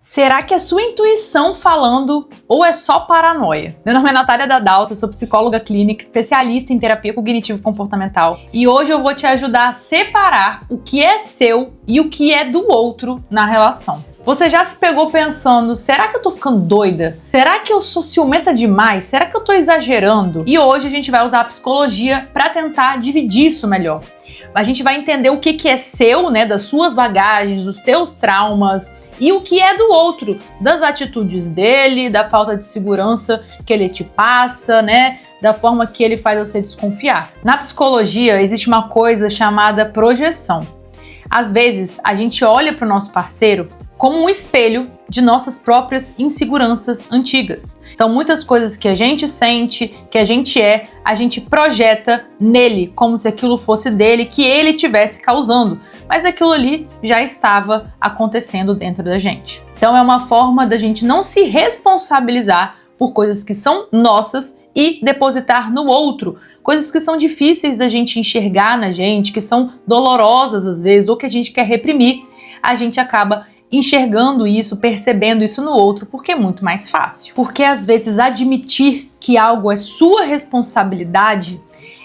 Será que é sua intuição falando ou é só paranoia? Meu nome é Natália Dadalto, eu sou psicóloga clínica, especialista em terapia cognitivo-comportamental e hoje eu vou te ajudar a separar o que é seu e o que é do outro na relação. Você já se pegou pensando, será que eu tô ficando doida? Será que eu sou ciumenta demais? Será que eu tô exagerando? E hoje a gente vai usar a psicologia para tentar dividir isso melhor. A gente vai entender o que é seu, né, das suas bagagens, dos teus traumas e o que é do outro, das atitudes dele, da falta de segurança que ele te passa, né, da forma que ele faz você desconfiar. Na psicologia existe uma coisa chamada projeção. Às vezes a gente olha para o nosso parceiro como um espelho de nossas próprias inseguranças antigas. Então, muitas coisas que a gente sente, que a gente projeta nele, como se aquilo fosse dele, que ele estivesse causando. Mas aquilo ali já estava acontecendo dentro da gente. Então, é uma forma da gente não se responsabilizar por coisas que são nossas e depositar no outro. Coisas que são difíceis da gente enxergar na gente, que são dolorosas às vezes, ou que a gente quer reprimir, a gente acaba enxergando isso, percebendo isso no outro, porque é muito mais fácil. Porque às vezes admitir que algo é sua responsabilidade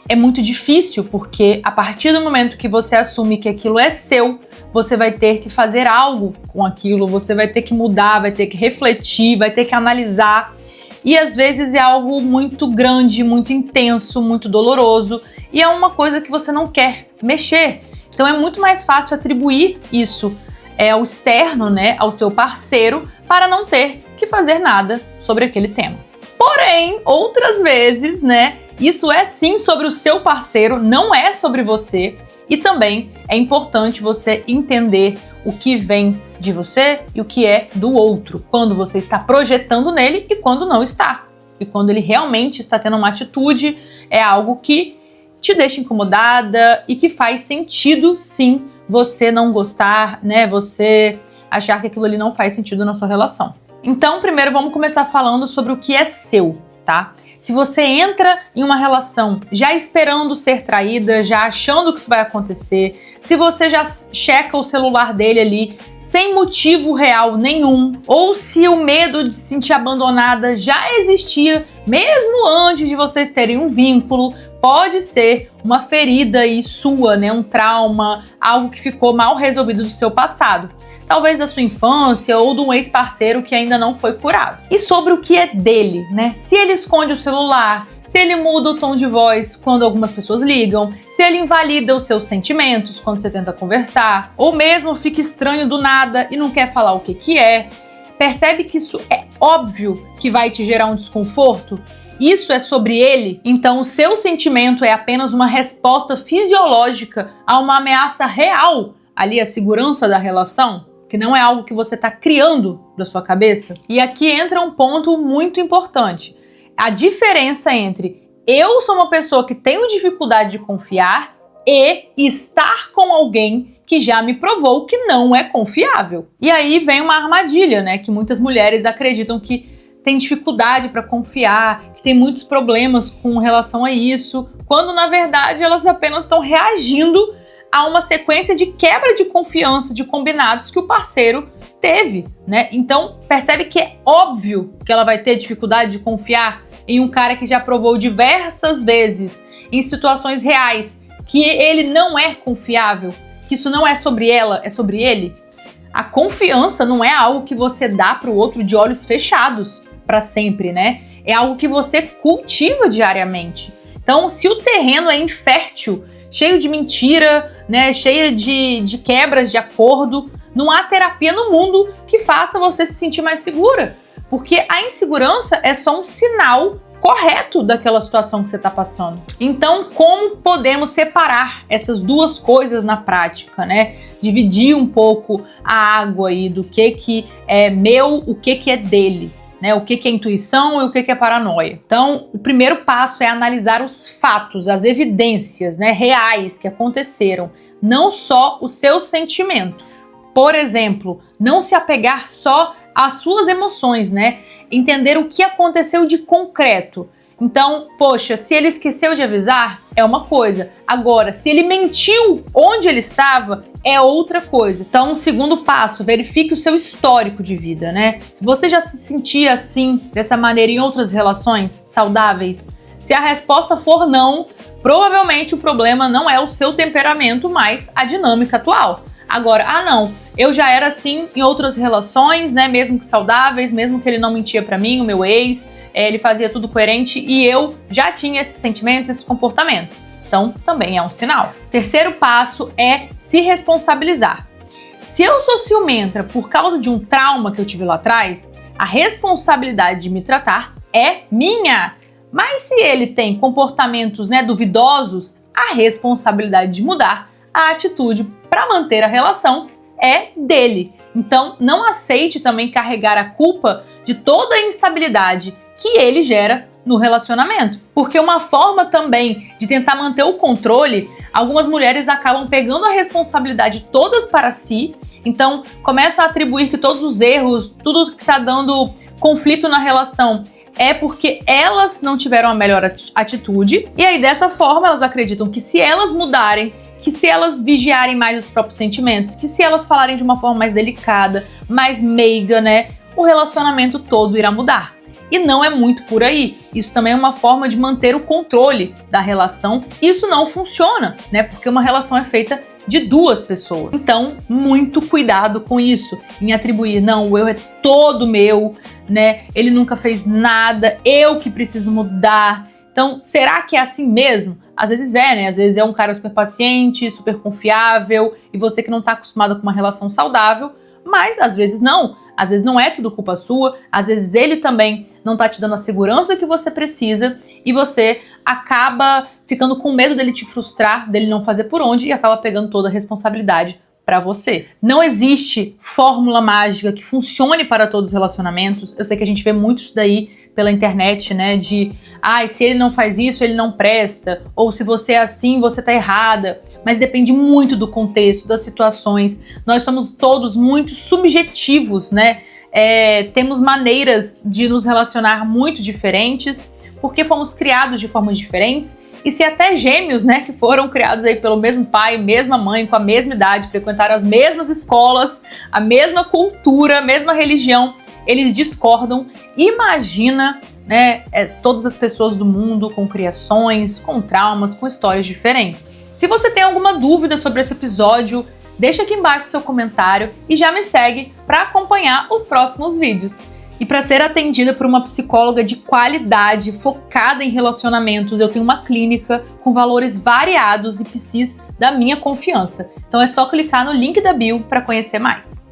é muito difícil, porque a partir do momento que você assume que aquilo é seu, você vai ter que fazer algo com aquilo, você vai ter que mudar, vai ter que refletir, vai ter que analisar. E às vezes é algo muito grande, muito intenso, muito doloroso, e é uma coisa que você não quer mexer. Então é muito mais fácil atribuir isso ao externo, né, ao seu parceiro, para não ter que fazer nada sobre aquele tema. Porém, outras vezes, né, isso é sim sobre o seu parceiro, não é sobre você, e também é importante você entender o que vem de você e o que é do outro, quando você está projetando nele e quando não está. E quando ele realmente está tendo uma atitude, é algo que te deixa incomodada e que faz sentido, sim, você não gostar, né? Você achar que aquilo ali não faz sentido na sua relação. Então, primeiro vamos começar falando sobre o que é seu, tá? Se você entra em uma relação já esperando ser traída, já achando que isso vai acontecer, se você já checa o celular dele ali sem motivo real nenhum, ou se o medo de se sentir abandonada já existia mesmo antes de vocês terem um vínculo, pode ser uma ferida aí sua, né? Um trauma, algo que ficou mal resolvido do seu passado. Talvez da sua infância ou de um ex-parceiro que ainda não foi curado. E sobre o que é dele, né? Se ele esconde o celular, se ele muda o tom de voz quando algumas pessoas ligam, se ele invalida os seus sentimentos quando você tenta conversar, ou mesmo fica estranho do nada e não quer falar o que é. Percebe que isso é óbvio que vai te gerar um desconforto? Isso é sobre ele? Então o seu sentimento é apenas uma resposta fisiológica a uma ameaça real, ali a segurança da relação? Que não é algo que você está criando da sua cabeça? E aqui entra um ponto muito importante. A diferença entre eu sou uma pessoa que tenho dificuldade de confiar e estar com alguém que já me provou que não é confiável. E aí vem uma armadilha, né? Que muitas mulheres acreditam que tem dificuldade para confiar, que tem muitos problemas com relação a isso, quando na verdade elas apenas estão reagindo a uma sequência de quebra de confiança, de combinados que o parceiro teve, né? Então, percebe que é óbvio que ela vai ter dificuldade de confiar em um cara que já provou diversas vezes, em situações reais, que ele não é confiável, que isso não é sobre ela, é sobre ele. A confiança não é algo que você dá para o outro de olhos fechados para sempre, né? É algo que você cultiva diariamente. Então, se o terreno é infértil, cheio de mentira, né, cheio de quebras de acordo, não há terapia no mundo que faça você se sentir mais segura. Porque a insegurança é só um sinal correto daquela situação que você está passando. Então, como podemos separar essas duas coisas na prática, né? Dividir um pouco a água aí do que é meu, o que é dele. Né, o que é intuição e o que é paranoia. Então, o primeiro passo é analisar os fatos, as evidências, né, reais que aconteceram, não só o seu sentimento. Por exemplo, não se apegar só às suas emoções, né? Entender o que aconteceu de concreto. Então, poxa, se ele esqueceu de avisar, é uma coisa. Agora, se ele mentiu onde ele estava, é outra coisa. Então, segundo passo, verifique o seu histórico de vida, né? Se você já se sentia assim, dessa maneira em outras relações saudáveis, se a resposta for não, provavelmente o problema não é o seu temperamento, mas a dinâmica atual. Agora, não, eu já era assim em outras relações, né? Mesmo que saudáveis, mesmo que ele não mentia pra mim, o meu ex, ele fazia tudo coerente e eu já tinha esses sentimentos, esses comportamentos. Então, também é um sinal. Terceiro passo é se responsabilizar. Se eu sou ciumenta por causa de um trauma que eu tive lá atrás, a responsabilidade de me tratar é minha. Mas se ele tem comportamentos, né, duvidosos, a responsabilidade de mudar a atitude para manter a relação é dele. Então, não aceite também carregar a culpa de toda a instabilidade que ele gera no relacionamento. Porque uma forma também de tentar manter o controle, algumas mulheres acabam pegando a responsabilidade todas para si, então começa a atribuir que todos os erros, tudo que está dando conflito na relação é porque elas não tiveram a melhor atitude, e aí dessa forma elas acreditam que se elas mudarem, que se elas vigiarem mais os próprios sentimentos, que se elas falarem de uma forma mais delicada, mais meiga, né, o relacionamento todo irá mudar. E não é muito por aí. Isso também é uma forma de manter o controle da relação. Isso não funciona, né? Porque uma relação é feita de duas pessoas. Então, muito cuidado com isso, em atribuir, não, o eu é todo meu, né? Ele nunca fez nada, eu que preciso mudar. Então, será que é assim mesmo? Às vezes é, né? Às vezes é um cara super paciente, super confiável, e você que não tá acostumado com uma relação saudável, mas às vezes não. Às vezes não é tudo culpa sua, às vezes ele também não tá te dando a segurança que você precisa e você acaba ficando com medo dele te frustrar, dele não fazer por onde e acaba pegando toda a responsabilidade pra você. Não existe fórmula mágica que funcione para todos os relacionamentos. Eu sei que a gente vê muito isso daí pela internet, né, de se ele não faz isso, ele não presta, ou se você é assim, você tá errada, mas depende muito do contexto, das situações. Nós somos todos muito subjetivos, né, temos maneiras de nos relacionar muito diferentes, porque fomos criados de formas diferentes, e se até gêmeos, né, que foram criados aí pelo mesmo pai, mesma mãe, com a mesma idade, frequentaram as mesmas escolas, a mesma cultura, a mesma religião, eles discordam. Imagina, né, todas as pessoas do mundo com criações, com traumas, com histórias diferentes. Se você tem alguma dúvida sobre esse episódio, deixa aqui embaixo seu comentário e já me segue para acompanhar os próximos vídeos. E para ser atendida por uma psicóloga de qualidade, focada em relacionamentos, eu tenho uma clínica com valores variados e psis da minha confiança. Então é só clicar no link da bio para conhecer mais.